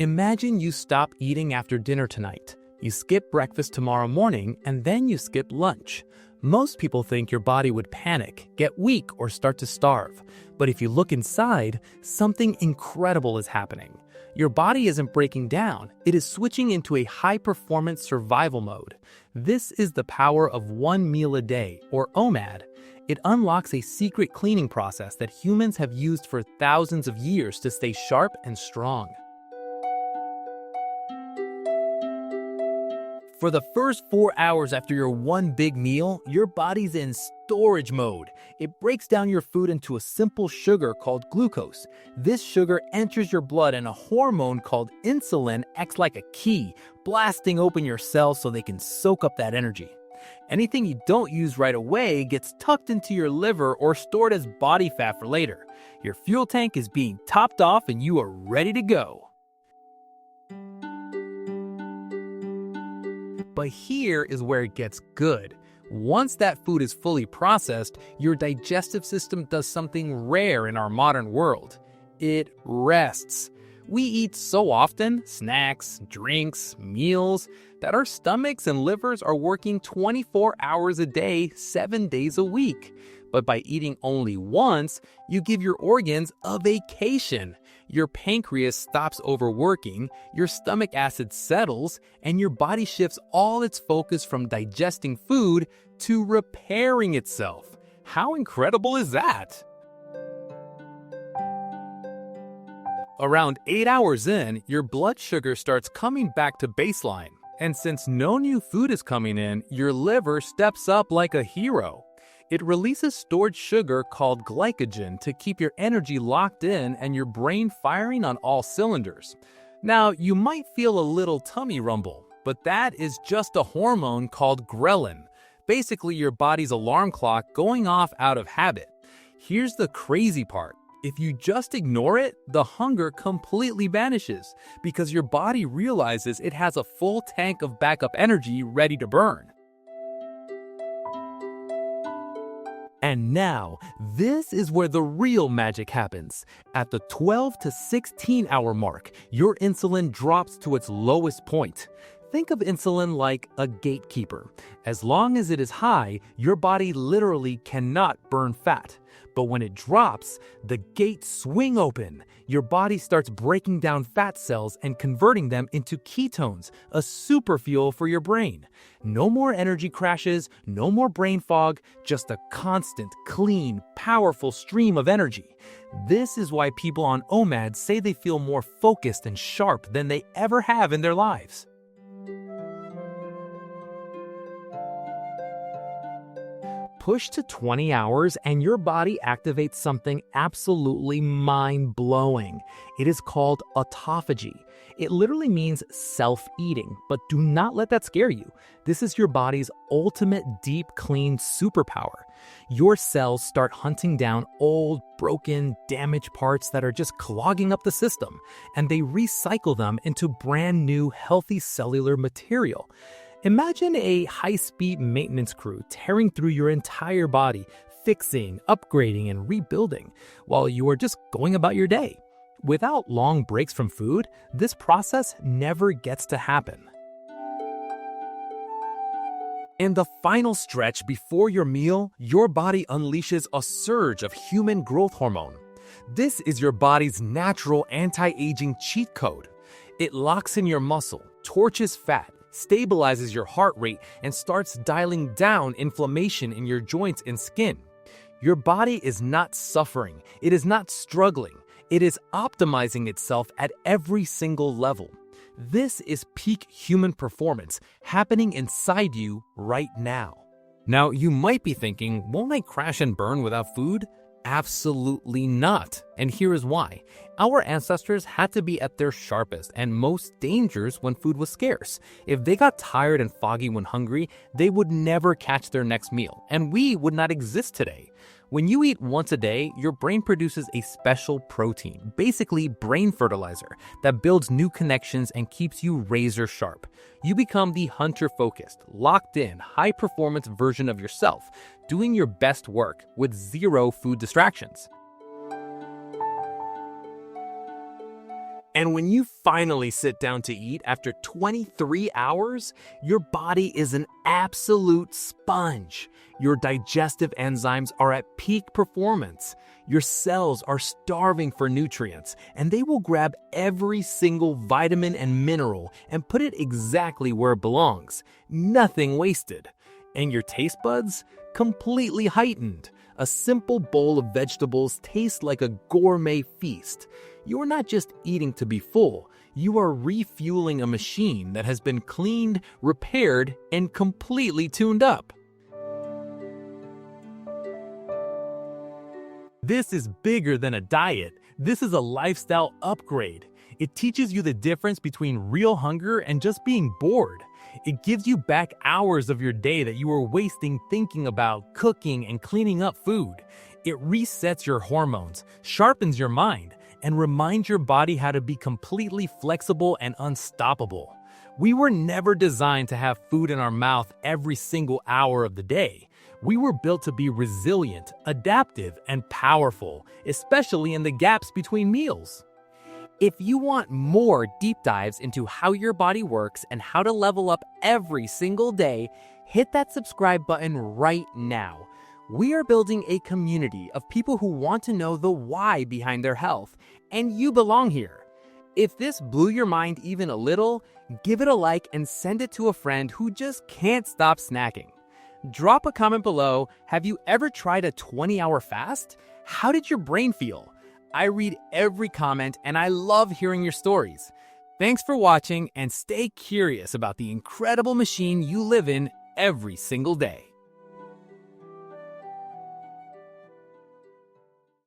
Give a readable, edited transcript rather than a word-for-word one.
Imagine you stop eating after dinner tonight. You skip breakfast tomorrow morning, and then you skip lunch. Most people think your body would panic, get weak, or start to starve. But if you look inside, something incredible is happening. Your body isn't breaking down, it is switching into a high-performance survival mode. This is the power of one meal a day, or OMAD. It unlocks a secret cleaning process that humans have used for thousands of years to stay sharp and strong. For the first 4 hours after your one big meal, your body's in storage mode. It breaks down your food into a simple sugar called glucose. This sugar enters your blood and a hormone called insulin acts like a key, blasting open your cells so they can soak up that energy. Anything you don't use right away gets tucked into your liver or stored as body fat for later. Your fuel tank is being topped off and you are ready to go. But here is where it gets good. Once that food is fully processed, your digestive system does something rare in our modern world. It rests. We eat so often, snacks, drinks, meals, that our stomachs and livers are working 24 hours a day, 7 days a week. But by eating only once, you give your organs a vacation. Your pancreas stops overworking, your stomach acid settles, and your body shifts all its focus from digesting food to repairing itself. How incredible is that? Around 8 hours in, your blood sugar starts coming back to baseline. And since no new food is coming in, your liver steps up like a hero. It releases stored sugar called glycogen to keep your energy locked in and your brain firing on all cylinders. Now, you might feel a little tummy rumble, but that is just a hormone called ghrelin, basically your body's alarm clock going off out of habit. Here's the crazy part. If you just ignore it, the hunger completely vanishes because your body realizes it has a full tank of backup energy ready to burn. And now, this is where the real magic happens. At the 12 to 16 hour mark, your insulin drops to its lowest point. Think of insulin like a gatekeeper. As long as it is high, your body literally cannot burn fat. But when it drops, the gates swing open. Your body starts breaking down fat cells and converting them into ketones, a super fuel for your brain. No more energy crashes, no more brain fog, just a constant, clean, powerful stream of energy. This is why people on OMAD say they feel more focused and sharp than they ever have in their lives. Push to 20 hours and your body activates something absolutely mind-blowing. It is called autophagy. It literally means self-eating, but do not let that scare you. This is your body's ultimate deep clean superpower. Your cells start hunting down old, broken, damaged parts that are just clogging up the system, and they recycle them into brand new, healthy cellular material. Imagine a high-speed maintenance crew tearing through your entire body, fixing, upgrading, and rebuilding, while you are just going about your day. Without long breaks from food, this process never gets to happen. In the final stretch before your meal, your body unleashes a surge of human growth hormone. This is your body's natural anti-aging cheat code. It locks in your muscle, torches fat, stabilizes your heart rate, and starts dialing down inflammation in your joints and skin. Your body is not suffering. It is not struggling. It is optimizing itself at every single level. This is peak human performance happening inside you right now. Now, you might be thinking, won't I crash and burn without food? Absolutely not. And here is why. Our ancestors had to be at their sharpest and most dangerous when food was scarce. If they got tired and foggy when hungry, they would never catch their next meal, and we would not exist today. When you eat once a day, your brain produces a special protein, basically brain fertilizer, that builds new connections and keeps you razor sharp. You become the hunter-focused, locked-in, high-performance version of yourself, doing your best work with zero food distractions. And when you finally sit down to eat after 23 hours, your body is an absolute sponge. Your digestive enzymes are at peak performance. Your cells are starving for nutrients, and they will grab every single vitamin and mineral and put it exactly where it belongs. Nothing wasted. And your taste buds? Completely heightened. A simple bowl of vegetables tastes like a gourmet feast. You're not just eating to be full, you are refueling a machine that has been cleaned, repaired, and completely tuned up. This is bigger than a diet. This is a lifestyle upgrade. It teaches you the difference between real hunger and just being bored. It gives you back hours of your day that you were wasting thinking about cooking and cleaning up food. It resets your hormones, sharpens your mind, and reminds your body how to be completely flexible and unstoppable. We were never designed to have food in our mouth every single hour of the day. We were built to be resilient, adaptive, and powerful, especially in the gaps between meals. If you want more deep dives into how your body works and how to level up every single day, hit that subscribe button right now. We are building a community of people who want to know the why behind their health, and you belong here. If this blew your mind even a little, give it a like and send it to a friend who just can't stop snacking. Drop a comment below. Have you ever tried a 20-hour fast? How did your brain feel? I read every comment and I love hearing your stories. Thanks for watching and stay curious about the incredible machine you live in every single day.